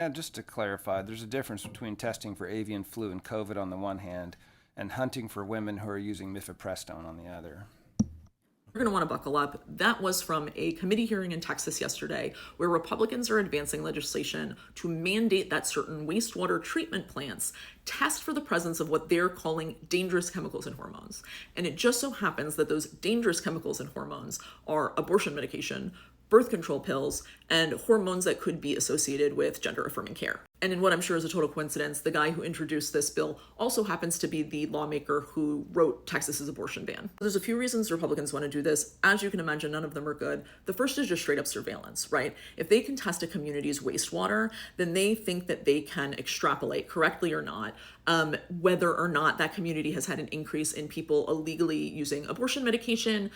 Yeah, just to clarify, there's a difference between testing for avian flu and COVID on the one hand, and hunting for women who are using mifepristone on the other. You're going to want to buckle up. That was from a committee hearing in Texas yesterday, where Republicans are advancing legislation to mandate that certain wastewater treatment plants test for the presence of what they're calling dangerous chemicals and hormones. And it just so happens that those dangerous chemicals and hormones are abortion medication, birth control pills, and hormones that could be associated with gender affirming care. And in what I'm sure is a total coincidence, the guy who introduced this bill also happens to be the lawmaker who wrote Texas's abortion ban. There's a few reasons Republicans want to do this. As you can imagine, none of them are good. The first is just straight up surveillance, right? If they can test a community's wastewater, then they think that they can extrapolate, correctly or not, whether or not that community has had an increase in people illegally using abortion medication,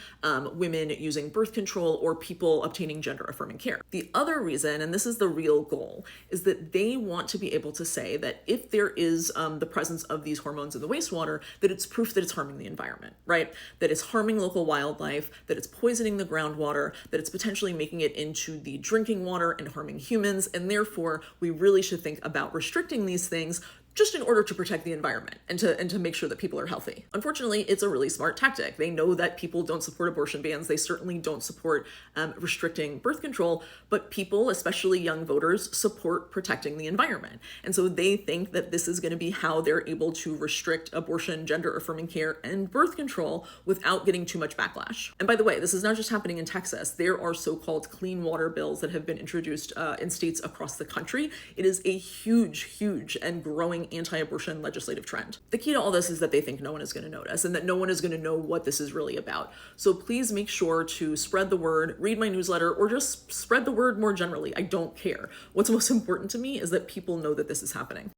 women using birth control, or people obtaining gender affirming care. The other reason, and this is the real goal, is that they want to be able to say that if there is the presence of these hormones in the wastewater, that it's proof that it's harming the environment, right? That it's harming local wildlife, that it's poisoning the groundwater, that it's potentially making it into the drinking water and harming humans, and therefore we really should think about restricting these things just in order to protect the environment and to make sure that people are healthy. Unfortunately, it's a really smart tactic. They know that people don't support abortion bans. They certainly don't support restricting birth control, but people, especially young voters, support protecting the environment. And so they think that this is going to be how they're able to restrict abortion, gender affirming care, and birth control without getting too much backlash. And by the way, this is not just happening in Texas. There are so-called clean water bills that have been introduced in states across the country. It is a huge and growing anti-abortion legislative trend. The key to all this is that they think no one is going to notice and that no one is going to know what this is really about. So please make sure to spread the word, read my newsletter, or just spread the word more generally. I don't care. What's most important to me is that people know that this is happening.